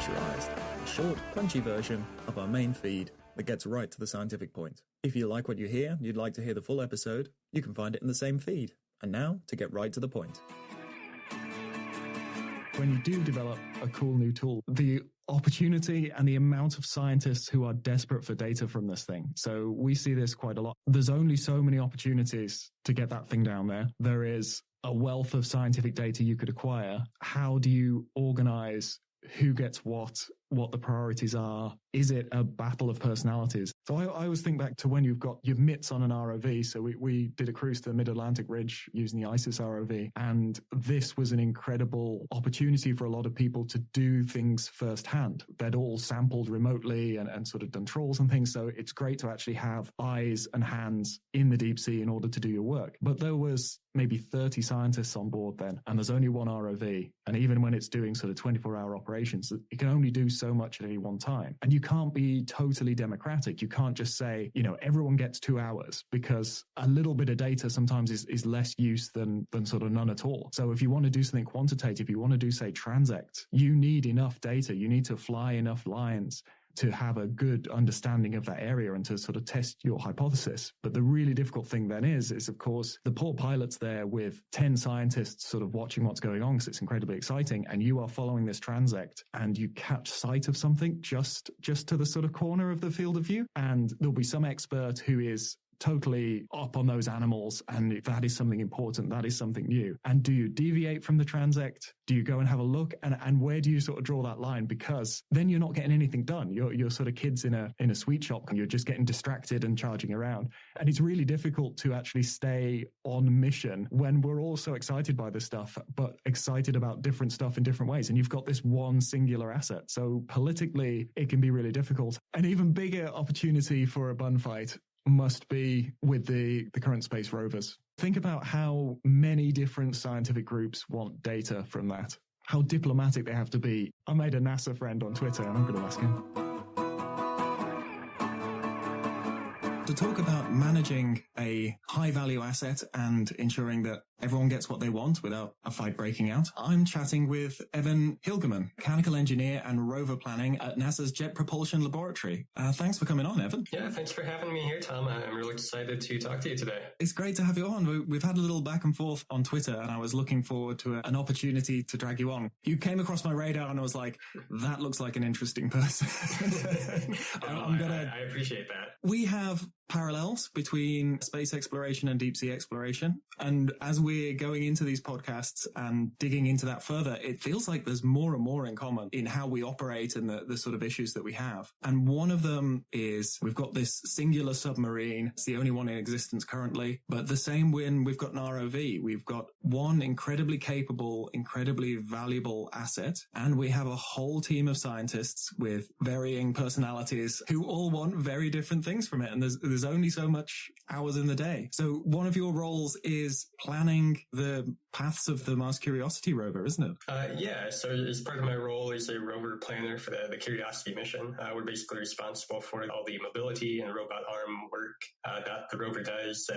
Pressurized, a short, punchy version of our main feed that gets right to the scientific point. If you like what you hear, you'd like to hear the full episode, you can find it in the same feed. And now, to get right to the point. When you do develop a cool new tool, the opportunity and the amount of scientists who are desperate for data from this thing. So we see this quite a lot. There's only so many opportunities to get that thing down there. There is a wealth of scientific data you could acquire. How do you organize who gets what the priorities are? Is it a battle of personalities? So I always think back to when you've got your mitts on an ROV. So we did a cruise to the Mid-Atlantic Ridge using the ISIS ROV. And this was an incredible opportunity for a lot of people to do things firsthand. They'd all sampled remotely and sort of done trawls and things. So it's great to actually have eyes and hands in the deep sea in order to do your work. But there was maybe 30 scientists on board then, and there's only one ROV. And even when it's doing sort of 24-hour operations, it can only do so much at any one time. And you can't be totally democratic. You can't just say, everyone gets 2 hours, because a little bit of data sometimes is less use than sort of none at all. So if you want to do something quantitative, you want to do, say, transect, you need enough data. You need to fly enough lines to have a good understanding of that area and to sort of test your hypothesis. But the really difficult thing then is of course, the poor pilot's there with 10 scientists sort of watching what's going on because it's incredibly exciting. And you are following this transect and you catch sight of something just to the sort of corner of the field of view. And there'll be some expert who is totally up on those animals, and if that is something important, that is something new. And do you deviate from the transect? Do you go and have a look? And where do you sort of draw that line? Because then you're not getting anything done. You're sort of kids in a sweet shop, and you're just getting distracted and charging around. And it's really difficult to actually stay on mission when we're all so excited by this stuff, but excited about different stuff in different ways. And you've got this one singular asset. So politically, it can be really difficult. An even bigger opportunity for a bun fight must be with the current space rovers. Think about how many different scientific groups want data from that, how diplomatic they have to be. I made a NASA friend on Twitter, and I'm going to ask him. To talk about managing a high-value asset and ensuring that everyone gets what they want without a fight breaking out, I'm chatting with Evan Hilgemann, mechanical engineer and rover planning at NASA's Jet Propulsion Laboratory. Thanks for coming on, Evan. Yeah, thanks for having me here, Tom. I'm really excited to talk to you today. It's great to have you on. We've had a little back and forth on Twitter, and I was looking forward to an opportunity to drag you on. You came across my radar, and I was like, that looks like an interesting person. I appreciate that. We have parallels between space exploration and deep sea exploration. And as we're going into these podcasts and digging into that further, it feels like there's more and more in common in how we operate and the sort of issues that we have. And one of them is we've got this singular submarine. It's the only one in existence currently. But the same when we've got an ROV, we've got one incredibly capable, incredibly valuable asset. And we have a whole team of scientists with varying personalities who all want very different things from it. And there's only so much hours in the day. So one of your roles is planning the paths of the Mars Curiosity Rover, isn't it? Yeah. So as part of my role as a rover planner for the Curiosity mission, we're basically responsible for all the mobility and robot arm work that the rover does,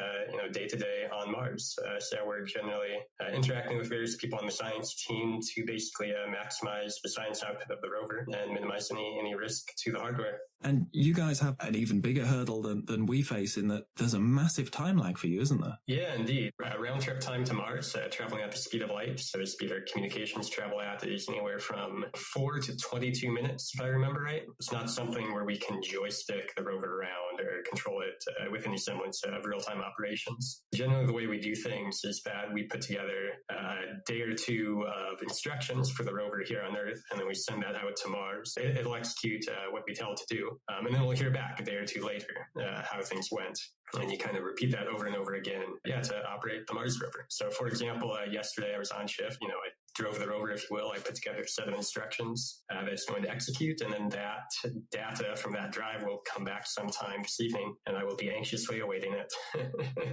day to day on Mars. So we're generally interacting with various people on the science team to basically maximize the science output of the rover and minimize any risk to the hardware. And you guys have an even bigger hurdle than we face in that there's a massive time lag for you, isn't there? Yeah, indeed. Round trip time to Mars, traveling at the speed of light. So the speed our communications travel at is anywhere from 4 to 22 minutes, if I remember right. It's not something where we can joystick the rover around or control it with any semblance of real-time operations. Generally, the way we do things is that we put together a day or two of instructions for the rover here on Earth, and then we send that out to Mars. It'll execute what we tell it to do. And then we'll hear back a day or two later how things went. And you kind of repeat that over and over again, to operate the Mars rover. So, for example, yesterday I was on shift. I drove the rover, if you will. I put together a set of instructions that it's going to execute, and then that data from that drive will come back sometime this evening, and I will be anxiously awaiting it.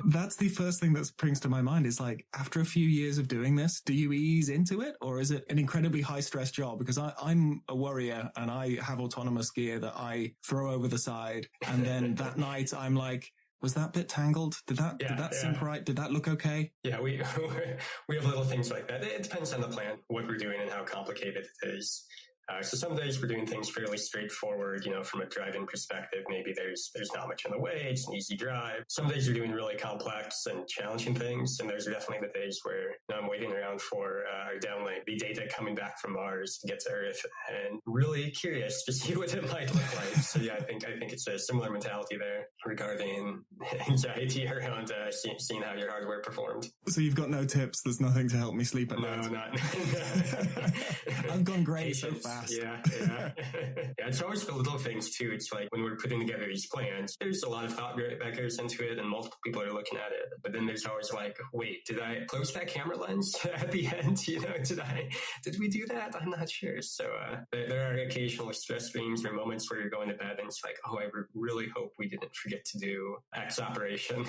That's the first thing that springs to my mind is like, after a few years of doing this, do you ease into it, or is it an incredibly high-stress job? Because I'm a worrier, and I have autonomous gear that I throw over the side, and then that night I'm like, was that bit tangled? Did that sync right? Did that look okay? Yeah, we have little things like that. It depends on the plan, what we're doing and how complicated it is. So some days we're doing things fairly straightforward, from a driving perspective. Maybe there's not much on the way. It's an easy drive. Some days you're doing really complex and challenging things. And those are definitely the days where I'm waiting around for our downlink, the data coming back from Mars to get to Earth, and really curious to see what it might look like. So yeah, I think it's a similar mentality there regarding anxiety around seeing how your hardware performed. So you've got no tips. There's nothing to help me sleep at night. No, not. I've gone great so fast. Yeah. It's always the little things too. It's like when we're putting together these plans, there's a lot of thought that goes into it, and multiple people are looking at it. But then there's always like, wait, did I close that camera lens at the end? Did we do that? I'm not sure. So there are occasional stress streams or moments where you're going to bed and it's like, oh, I really hope we didn't forget to do X operation.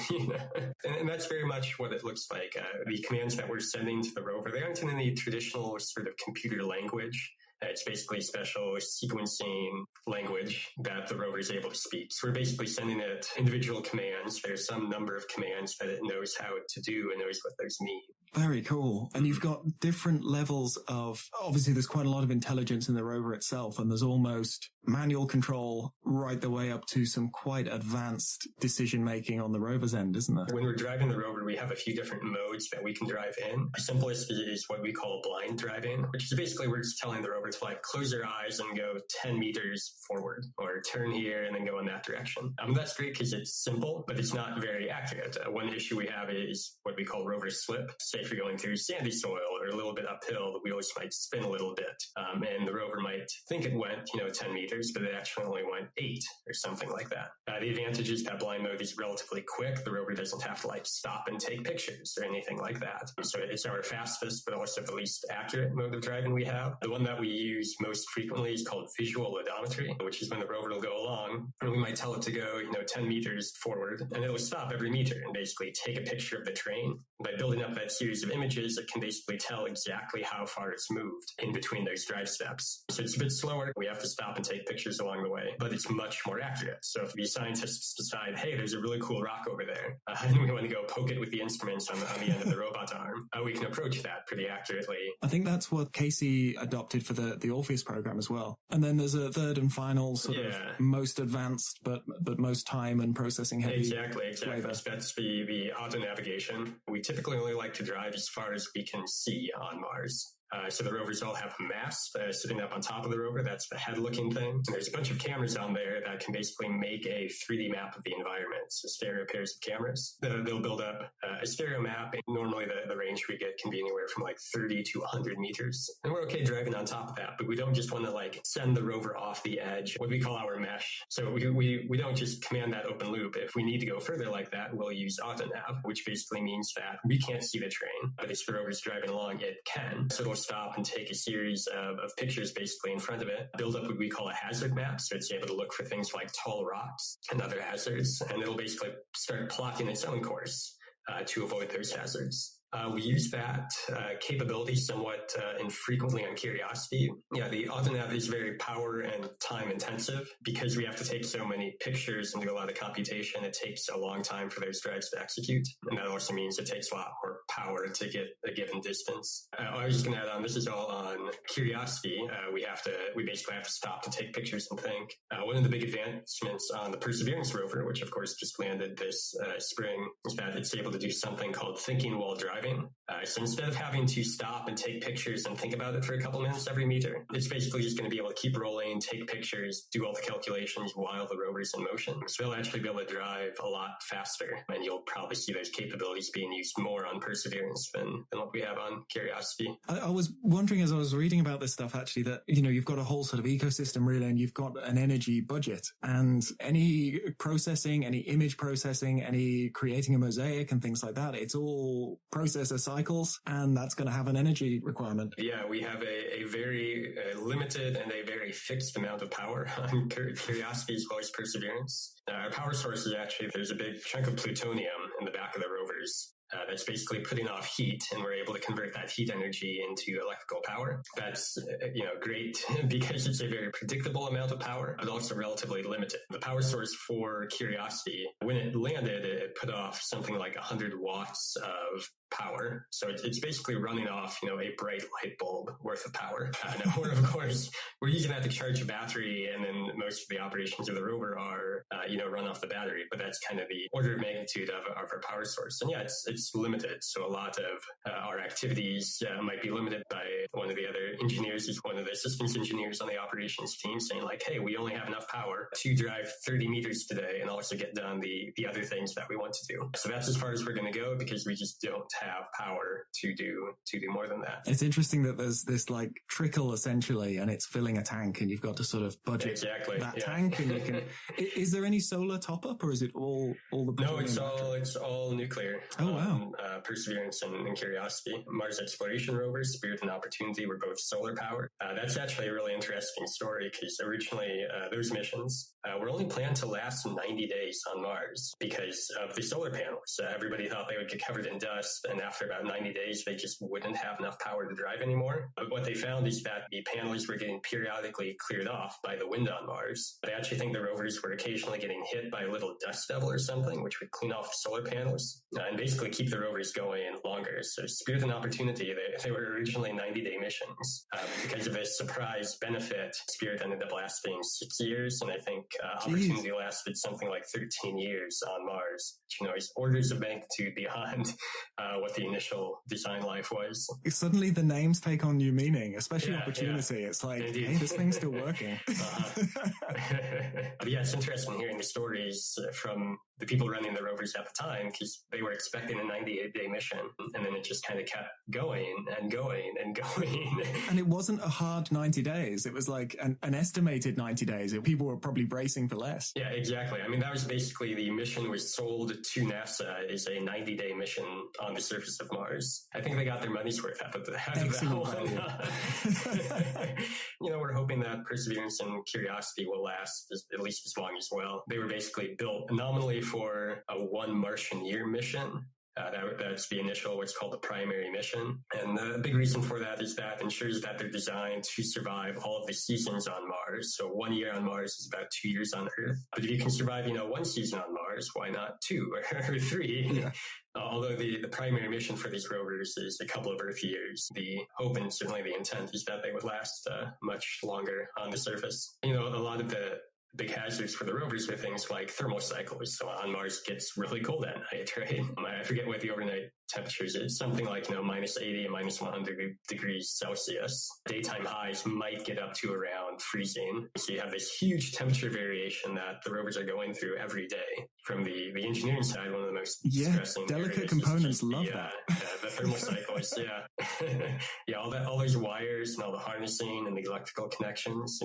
And that's very much what it looks like. The commands that we're sending to the rover, they aren't in any traditional sort of computer language. It's basically special sequencing language that the rover is able to speak. So we're basically sending it individual commands. There's some number of commands that it knows how to do and knows what those mean. Very cool. And you've got different levels of, obviously there's quite a lot of intelligence in the rover itself, and there's almost manual control right the way up to some quite advanced decision making on the rover's end, isn't there? When we're driving the rover, we have a few different modes that we can drive in. The simplest is what we call blind driving, which is basically we're just telling the rover to like close your eyes and go 10 meters forward, or turn here and then go in that direction. That's great because it's simple, but it's not very accurate. One issue we have is what we call rover slip. Say if you're going through sandy soil or a little bit uphill, the wheels might spin a little bit. And the rover might think it went, 10 meters, but it actually only went 8 or something like that. The advantage is that blind mode is relatively quick. The rover doesn't have to stop and take pictures or anything like that. So it's our fastest, but also the least accurate mode of driving we have. The one that we use most frequently is called visual odometry, which is when the rover will go along and we might tell it to go, 10 meters forward, and it'll stop every meter and basically take a picture of the terrain. By building up that series of images, it can basically tell exactly how far it's moved in between those drive steps. So it's a bit slower. We have to stop and take pictures along the way, but it's much more accurate. So if the scientists decide, hey, there's a really cool rock over there, and we want to go poke it with the instruments on the end of the robot arm, we can approach that pretty accurately. I think that's what Casey adopted for the Orpheus program as well. And then there's a third and final sort of most advanced, but most time and processing heavy. Exactly. Flavor. That's the auto navigation. We typically only like to drive as far as we can see on Mars. So the rovers all have a mast sitting up on top of the rover. That's the head-looking thing. And there's a bunch of cameras on there that can basically make a 3D map of the environment. So stereo pairs of cameras. They'll build up a stereo map. And normally the range we get can be anywhere from 30 to 100 meters. And we're okay driving on top of that, but we don't just want to send the rover off the edge, what we call our mesh. So we don't just command that open loop. If we need to go further like that, we'll use auto nav, which basically means that we can't see the terrain, but if the rover's driving along, it can. So it'll stop and take a series of pictures basically in front of it, build up what we call a hazard map. So it's able to look for things like tall rocks and other hazards, and it'll basically start plotting its own course to avoid those hazards. We use that capability somewhat infrequently on Curiosity. Yeah, the AutoNav is very power and time intensive because we have to take so many pictures and do a lot of computation. It takes a long time for those drives to execute. And that also means it takes a lot more power to get a given distance. I was just going to add on, this is all on Curiosity. We basically have to stop to take pictures and think. One of the big advancements on the Perseverance rover, which of course just landed this spring, is that it's able to do something called thinking while driving. So instead of having to stop and take pictures and think about it for a couple minutes every meter, it's basically just going to be able to keep rolling, take pictures, do all the calculations while the rover's in motion. So they'll actually be able to drive a lot faster, and you'll probably see those capabilities being used more on Perseverance than what we have on Curiosity. I was wondering as I was reading about this stuff actually that, you've got a whole sort of ecosystem really, and you've got an energy budget, and any processing, any image processing, any creating a mosaic and things like that, it's all processor cycles, and that's going to have an energy requirement. Yeah, we have a very limited and a very fixed amount of power on Curiosity as well as Perseverance. Our power source is actually, there's a big chunk of plutonium in the back of the rovers. That's basically putting off heat, and we're able to convert that heat energy into electrical power. That's, great because it's a very predictable amount of power, but also relatively limited. The power source for Curiosity, when it landed, it put off something like 100 watts of power. So it's basically running off, a bright light bulb worth of power. Now, of course, we're using that to charge a battery, and then most of the operations of the rover are, run off the battery. But that's kind of the order of magnitude of our power source. And yeah, it's limited. So a lot of our activities might be limited by one of the other engineers, one of the systems engineers on the operations team saying like, hey, we only have enough power to drive 30 meters today and also get done the other things that we want to do. So that's as far as we're going to go because we just don't have power to do more than that. It's interesting that there's this like trickle essentially, and it's filling a tank, and you've got to sort of budget that tank. And you can. Is there any solar top up, or is it all the? No, it's all nuclear. Oh wow! Perseverance and Curiosity, Mars Exploration Rover, Spirit and Opportunity were both solar powered. That's actually a really interesting story because originally those missions were only planned to last 90 days on Mars because of the solar panels. Everybody thought they would get covered in dust, and after about 90 days, they just wouldn't have enough power to drive anymore. But what they found is that the panels were getting periodically cleared off by the wind on Mars. They actually think the rovers were occasionally getting hit by a little dust devil or something, which would clean off the solar panels and basically keep the rovers going longer. So Spirit and Opportunity, they were originally 90-day missions. Because of this surprise benefit, Spirit ended up lasting 6 years, and I think Opportunity lasted something like 13 years on Mars, which is orders of magnitude beyond what the initial design life was. Suddenly the names take on new meaning, especially Opportunity. Yeah. It's like, indeed. Hey, this thing's still working. But yeah, it's interesting hearing the stories from the people running the rovers at the time, because they were expecting a 98-day mission, and then it just kind of kept going and going and going. And it wasn't a hard 90 days. It was like an estimated 90 days. People were probably bracing for less. Yeah, exactly. I mean, that was basically the mission was sold to NASA as a 90-day mission on the surface of Mars. I think they got their money's worth out of that one. We're hoping that Perseverance and Curiosity will last at least as long as well. They were basically built nominally for a 1 Martian year mission. That's the initial, what's called the primary mission. And the big reason for that is that ensures that they're designed to survive all of the seasons on Mars. So 1 year on Mars is about 2 years on Earth. But if you can survive, 1 season on Mars, why not 2 or 3? Yeah. Although the primary mission for these rovers is a couple of Earth years, the hope and certainly the intent is that they would last much longer on the surface. A lot of the big hazards for the rovers are things like thermal cycles. So on Mars, it gets really cold at night, right? I forget what the overnight temperatures is. Something like, minus 80 and minus 100 degrees Celsius. Daytime highs might get up to around freezing. So you have this huge temperature variation that the rovers are going through every day. From the engineering side, one of the most distressing delicate components love that. The thermal cycles, all those wires and all the harnessing and the electrical connections,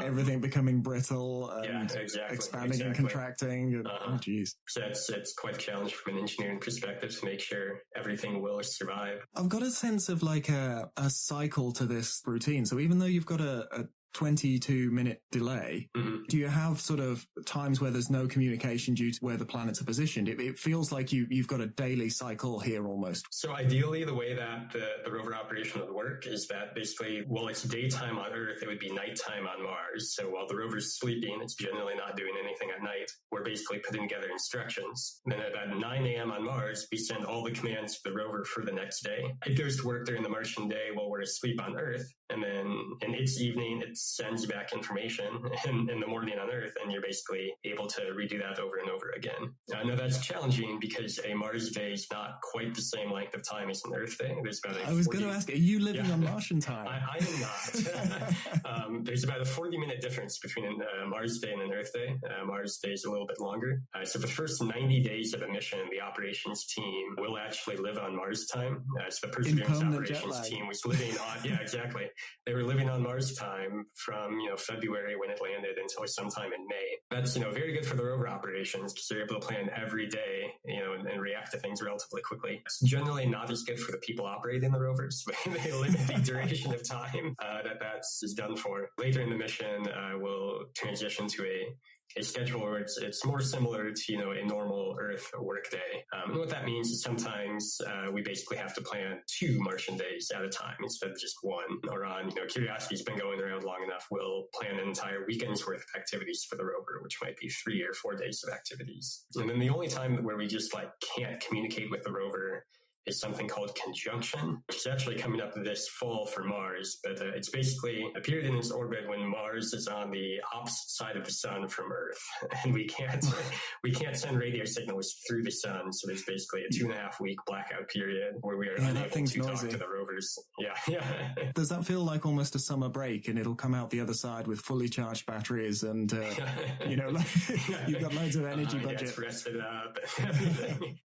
everything becoming brittle and expanding and contracting. And, oh, geez. So it's quite a challenge from an engineering perspective to make sure everything will survive. I've got a sense of like a cycle to this routine. So even though you've got a 22-minute delay, do you have sort of times where there's no communication due to where the planets are positioned? It feels like you've got a daily cycle here almost. So ideally, the way that the rover operation would work is that basically, while it's daytime on Earth, it would be nighttime on Mars. So while the rover's sleeping, it's generally not doing anything at night. We're basically putting together instructions. And then at about 9 a.m. on Mars, we send all the commands to the rover for the next day. It goes to work during the Martian day while we're asleep on Earth. And then in its evening, it sends back information in the morning on Earth, and you're basically able to redo that over and over again. Now that's challenging because a Mars day is not quite the same length of time as an Earth day. There's about I was going to ask, are you living on Martian time? I am not. There's about a 40-minute difference between a Mars day and an Earth day. Mars day is a little bit longer. So the first 90 days of a mission, the operations team will actually live on Mars time. So the Perseverance operations team was living on, exactly. They were living on Mars time from February when it landed until sometime in May. That's very good for the rover operations because they're able to plan every day, and react to things relatively quickly. It's generally not as good for the people operating the rovers. They limit the duration of time that's done for. Later in the mission, we'll transition to a a schedule where it's more similar to, a normal Earth workday. And what that means is sometimes we basically have to plan 2 Martian days at a time instead of just one. Or on, Curiosity's been going around long enough, we'll plan an entire weekend's worth of activities for the rover, which might be 3 or 4 days of activities. And then the only time where we just can't communicate with the rover is something called conjunction, which is actually coming up this fall for Mars. But it's basically a period in its orbit when Mars is on the opposite side of the sun from Earth, and we can't send radio signals through the sun. So there's basically a 2.5 week blackout period where we are unable to talk to the rovers. Yeah. Does that feel like almost a summer break, and it'll come out the other side with fully charged batteries, and you've got loads of energy budget. It's rested up,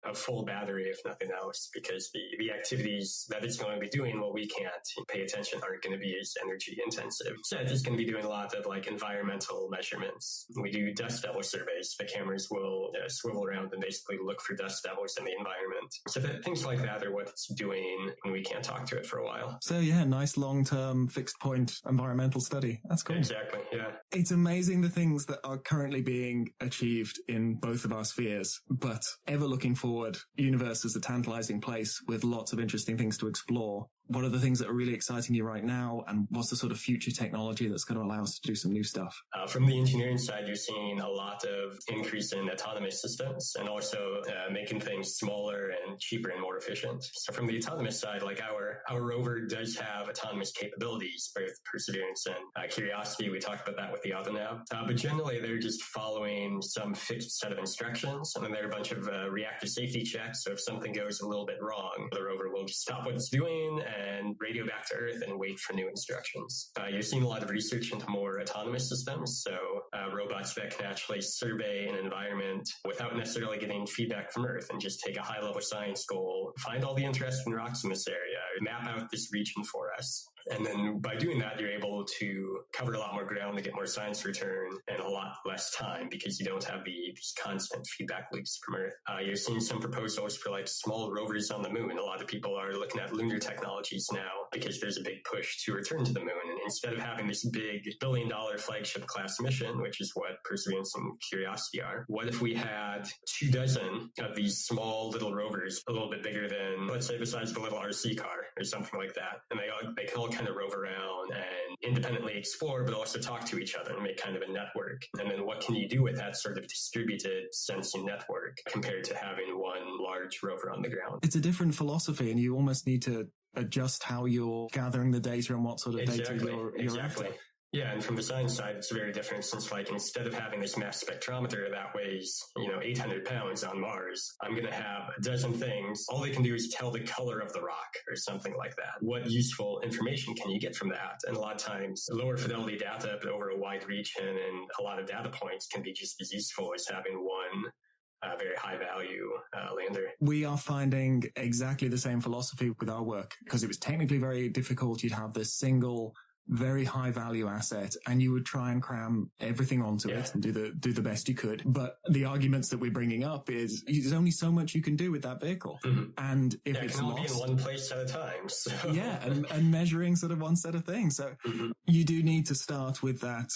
a full battery if nothing else, because the activities that it's going to be doing, we can't pay attention, aren't going to be as energy intensive. So it's going to be doing a lot of environmental measurements. We do dust devil surveys. The cameras will swivel around and basically look for dust devils in the environment. So things like that are what it's doing when we can't talk to it for a while. So yeah, nice long-term fixed point environmental study. That's cool. Exactly, yeah. It's amazing the things that are currently being achieved in both of our spheres, but ever looking forward, universe is a tantalizing place with lots of interesting things to explore. What are the things that are really exciting you right now? And what's the sort of future technology that's going to allow us to do some new stuff? From the engineering side, you're seeing a lot of increase in autonomous systems and also making things smaller and cheaper and more efficient. So from the autonomous side, our rover does have autonomous capabilities, both Perseverance and Curiosity. We talked about that with the AutoNav. But generally, they're just following some fixed set of instructions. And then there are a bunch of reactive safety checks. So if something goes a little bit wrong, the rover will just stop what it's doing and radio back to Earth and wait for new instructions. You're seeing a lot of research into more autonomous systems, so robots that can actually survey an environment without necessarily getting feedback from Earth and just take a high-level science goal, find all the interesting rocks in this area, map out this region for us. And then by doing that, you're able to cover a lot more ground to get more science return and a lot less time because you don't have these constant feedback loops from Earth. You're seeing some proposals for small rovers on the moon. A lot of people are looking at lunar technologies now because there's a big push to return to the moon. And instead of having this big billion-dollar flagship class mission, which is what Perseverance and Curiosity are, what if we had 24 of these small little rovers, a little bit bigger than, let's say, the size of a little RC car or something like that. And they can all kind of rove around and independently explore, but also talk to each other and make kind of a network. And then what can you do with that sort of distributed sensing network compared to having one large rover on the ground? It's a different philosophy, and you almost need to adjust how you're gathering the data and what sort of data you're after. Yeah, and from the science side, it's very different since instead of having this mass spectrometer that weighs, 800 pounds on Mars, I'm going to have a dozen things. All they can do is tell the color of the rock or something like that. What useful information can you get from that? And a lot of times, lower fidelity data, but over a wide region and a lot of data points can be just as useful as having one very high value lander. We are finding exactly the same philosophy with our work because it was technically very difficult. You'd have this single very high value asset and you would try and cram everything onto it and do the best you could. But the arguments that we're bringing up is there's only so much you can do with that vehicle. Mm-hmm. And if it's it can lost, be in one place at a time. So. Yeah. And measuring sort of one set of things. So you do need to start with that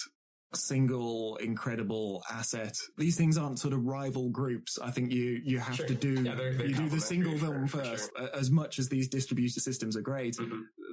single incredible asset. These things aren't sort of rival groups. I think you have to do you do the single film first. Sure. As much as these distributed systems are great,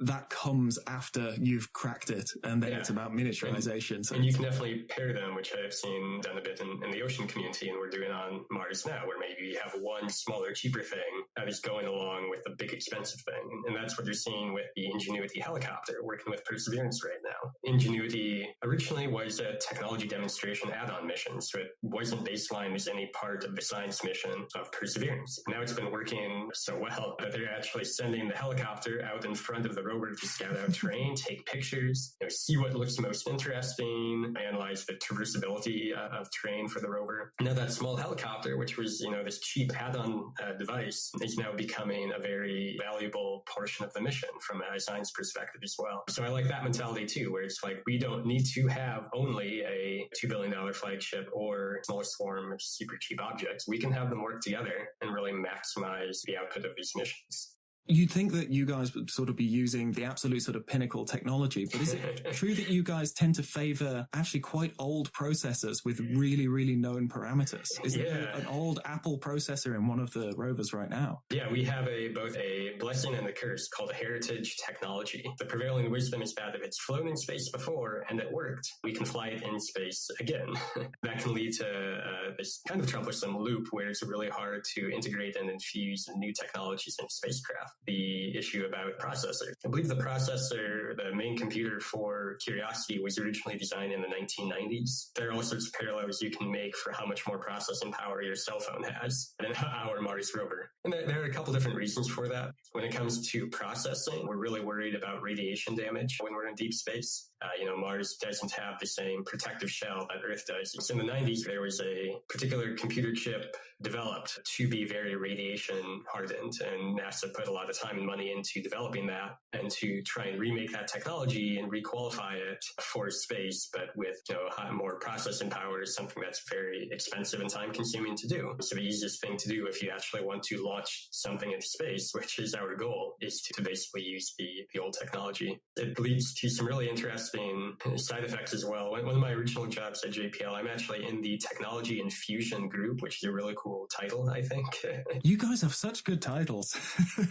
that comes after you've cracked it, and then it's about miniaturization. And you can definitely pair them, which I've seen done a bit in the ocean community, and we're doing on Mars now, where maybe you have one smaller, cheaper thing that is going along with a big, expensive thing. And that's what you're seeing with the Ingenuity helicopter working with Perseverance right now. Ingenuity originally was a technology demonstration add-on mission, so it wasn't baseline as any part of the science mission of Perseverance. Now it's been working so well that they're actually sending the helicopter out in front of the rover to scout out terrain, take pictures, see what looks most interesting, analyze the traversability of terrain for the rover. Now that small helicopter, which was this cheap add-on device, is now becoming a very valuable portion of the mission from a science perspective as well. So I like that mentality too, where it's we don't need to have only a $2 billion flagship or a small swarm of super cheap objects. We can have them work together and really maximize the output of these missions. You'd think that you guys would sort of be using the absolute sort of pinnacle technology, but is it true that you guys tend to favor actually quite old processors with really, really known parameters? Is there an old Apple processor in one of the rovers right now? Yeah, we have both a blessing and a curse called a heritage technology. The prevailing wisdom is that if it's flown in space before and it worked, we can fly it in space again. That can lead to this kind of troublesome loop where it's really hard to integrate and infuse new technologies into spacecraft. The issue about processor. I believe the processor, the main computer for Curiosity, was originally designed in the 1990s. There are all sorts of parallels you can make for how much more processing power your cell phone has than our Mars rover. And there are a couple different reasons for that. When it comes to processing, we're really worried about radiation damage when we're in deep space. Mars doesn't have the same protective shell that Earth does. So in the 90s, there was a particular computer chip developed to be very radiation hardened, and NASA put a lot of time and money into developing that and to try and remake that technology and requalify it for space, but with more processing power is something that's very expensive and time consuming to do. So the easiest thing to do if you actually want to launch something into space, which is our goal, is to basically use the old technology. It leads to some really interesting side effects as well. One of my original jobs at JPL, I'm actually in the Technology Infusion group, which is a really cool title, I think. You guys have such good titles.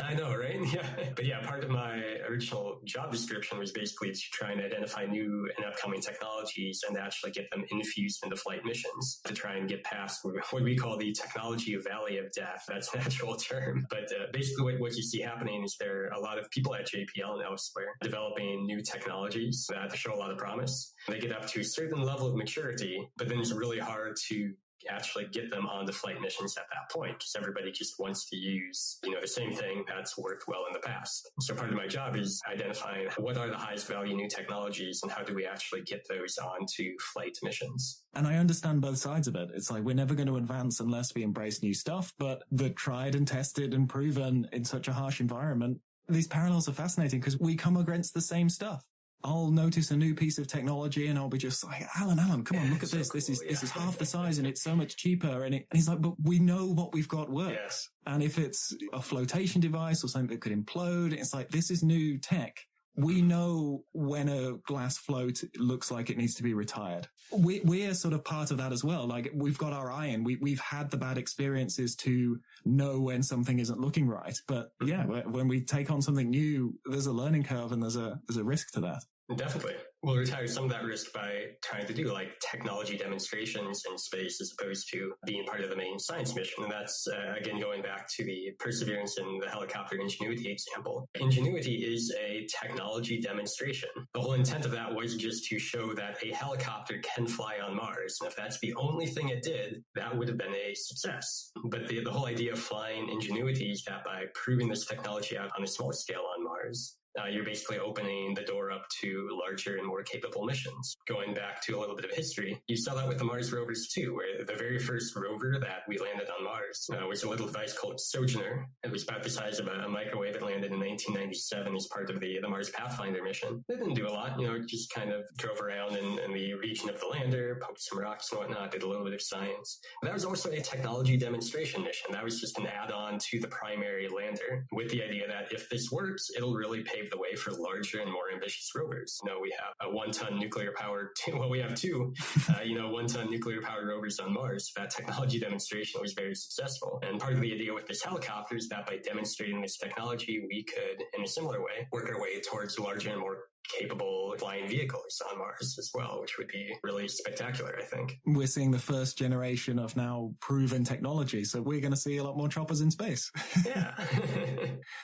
I know, right? Yeah. But yeah, part of my original job description was basically to try and identify new and upcoming technologies and actually get them infused into flight missions to try and get past what we call the technology valley of death. That's an actual term. But basically what you see happening is there are a lot of people at JPL and elsewhere developing new technologies that show a lot of promise. They get up to a certain level of maturity, but then it's really hard to actually get them on the flight missions at that point because everybody just wants to use, the same thing that's worked well in the past. So part of my job is identifying what are the highest value new technologies and how do we actually get those onto flight missions. And I understand both sides of it. It's like we're never going to advance unless we embrace new stuff, but the tried and tested and proven in such a harsh environment, these parallels are fascinating because we come against the same stuff. I'll notice a new piece of technology and I'll be just like, Alan, come on, look at this. This is half the size and it's so much cheaper. And he's like, but we know what we've got works. Yes. And if it's a flotation device or something that could implode, it's like, this is new tech. We know when a glass float looks like it needs to be retired. We're sort of part of that as well. Like we've got our eye in. We've had the bad experiences to know when something isn't looking right. But yeah, when we take on something new, there's a learning curve and there's a risk to that. Definitely. We'll retire some of that risk by trying to do like technology demonstrations in space as opposed to being part of the main science mission. And that's, again, going back to the Perseverance and the helicopter Ingenuity example. Ingenuity is a technology demonstration. The whole intent of that was just to show that a helicopter can fly on Mars. And if that's the only thing it did, that would have been a success. But the whole idea of flying Ingenuity is that by proving this technology out on a small scale on Mars, you're basically opening the door up to larger and more capable missions. Going back to a little bit of history, you saw that with the Mars rovers too, where the very first rover that we landed on Mars was a little device called Sojourner. It was about the size of a microwave. It landed in 1997 as part of the Mars Pathfinder mission. It didn't do a lot, it just kind of drove around in the region of the lander, poked some rocks and whatnot, did a little bit of science. But that was also a technology demonstration mission. That was just an add-on to the primary lander with the idea that if this works, it'll really pave the way for larger and more ambitious rovers. We have a 1-ton nuclear powered, we have two, 1-ton nuclear powered rovers on Mars. That technology demonstration was very successful. And part of the idea with this helicopter is that by demonstrating this technology, we could, in a similar way, work our way towards larger and more capable flying vehicles on Mars as well, which would be really spectacular, I think. We're seeing the first generation of now proven technology, so we're going to see a lot more choppers in space. Yeah.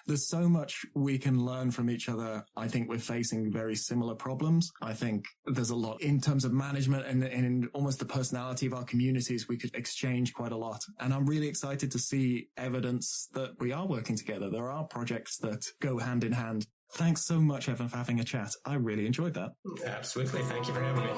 There's so much we can learn from each other. I think we're facing very similar problems. I think there's a lot in terms of management and in almost the personality of our communities. We could exchange quite a lot. And I'm really excited to see evidence that we are working together. There are projects that go hand in hand. Thanks so much, Evan, for having a chat. I really enjoyed that. Absolutely. Thank you for having me.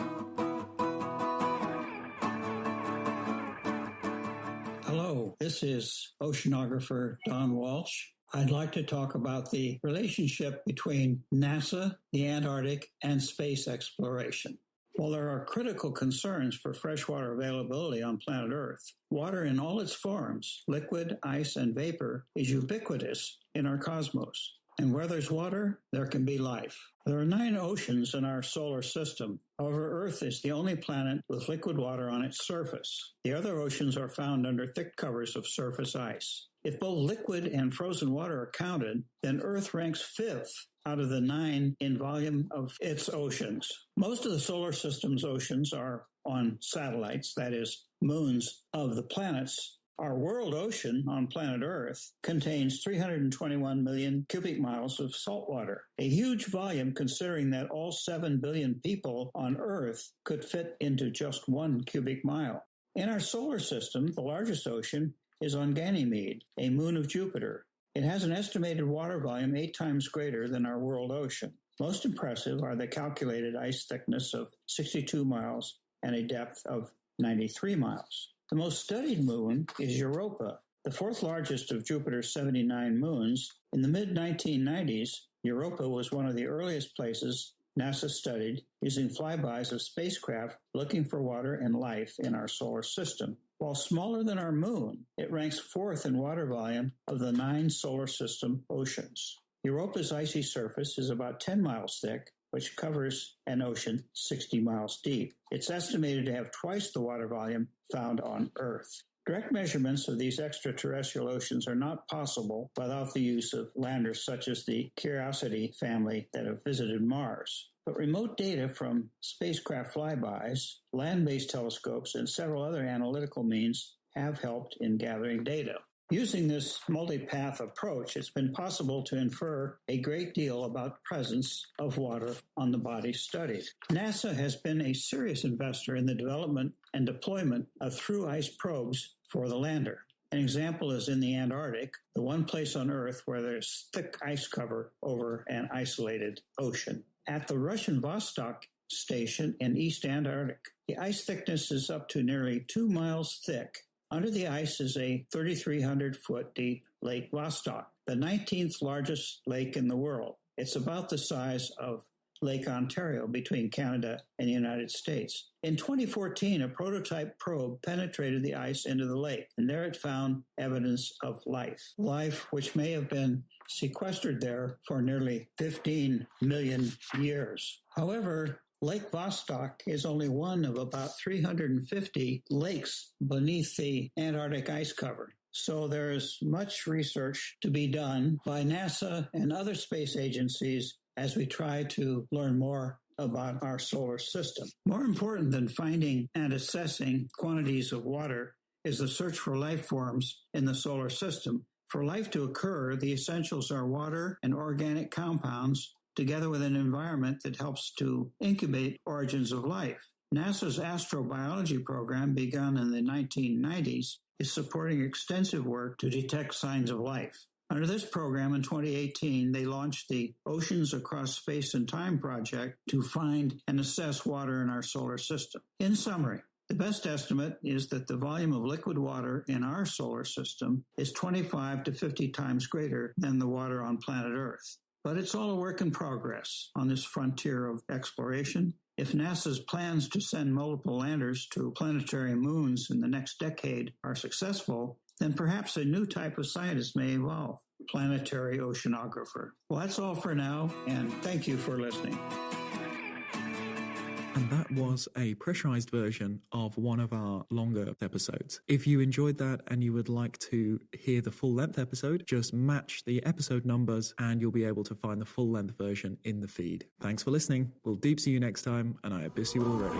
Hello, this is oceanographer Don Walsh. I'd like to talk about the relationship between NASA, the Antarctic, and space exploration. While there are critical concerns for freshwater availability on planet Earth, water in all its forms, liquid, ice, and vapor, is ubiquitous in our cosmos. And where there's water, there can be life. There are 9 oceans in our solar system. However, Earth is the only planet with liquid water on its surface. The other oceans are found under thick covers of surface ice. If both liquid and frozen water are counted, then Earth ranks 5th out of the 9 in volume of its oceans. Most of the solar system's oceans are on satellites, that is, moons of the planets. Our world ocean on planet Earth contains 321 million cubic miles of salt water, a huge volume considering that all 7 billion people on Earth could fit into just 1 cubic mile. In our solar system, the largest ocean is on Ganymede, a moon of Jupiter. It has an estimated water volume 8 times greater than our world ocean. Most impressive are the calculated ice thickness of 62 miles and a depth of 93 miles. The most studied moon is Europa, the 4th largest of Jupiter's 79 moons. In the mid-1990s, Europa was one of the earliest places NASA studied using flybys of spacecraft looking for water and life in our solar system. While smaller than our moon, it ranks 4th in water volume of the 9 solar system oceans. Europa's icy surface is about 10 miles thick, which covers an ocean 60 miles deep. It's estimated to have twice the water volume found on Earth. Direct measurements of these extraterrestrial oceans are not possible without the use of landers such as the Curiosity family that have visited Mars. But remote data from spacecraft flybys, land-based telescopes, and several other analytical means have helped in gathering data. Using this multi-path approach, it's been possible to infer a great deal about the presence of water on the bodies studied. NASA has been a serious investor in the development and deployment of through-ice probes for the lander. An example is in the Antarctic, the one place on Earth where there's thick ice cover over an isolated ocean. At the Russian Vostok station in East Antarctic, the ice thickness is up to nearly 2 miles thick. Under the ice is a 3,300-foot deep Lake Vostok, the 19th largest lake in the world. It's about the size of Lake Ontario between Canada and the United States. In 2014, a prototype probe penetrated the ice into the lake, and there it found evidence of life which may have been sequestered there for nearly 15 million years. However, Lake Vostok is only one of about 350 lakes beneath the Antarctic ice cover. So there is much research to be done by NASA and other space agencies as we try to learn more about our solar system. More important than finding and assessing quantities of water is the search for life forms in the solar system. For life to occur, the essentials are water and organic compounds, together with an environment that helps to incubate origins of life. NASA's astrobiology program, begun in the 1990s, is supporting extensive work to detect signs of life. Under this program in 2018, they launched the Oceans Across Space and Time project to find and assess water in our solar system. In summary, the best estimate is that the volume of liquid water in our solar system is 25 to 50 times greater than the water on planet Earth. But it's all a work in progress on this frontier of exploration. If NASA's plans to send multiple landers to planetary moons in the next decade are successful, then perhaps a new type of scientist may evolve, planetary oceanographer. Well, that's all for now, and thank you for listening. And that was a pressurized version of one of our longer episodes. If you enjoyed that and you would like to hear the full-length episode, just match the episode numbers and you'll be able to find the full-length version in the feed. Thanks for listening. We'll deep see you next time, and I abyss you already.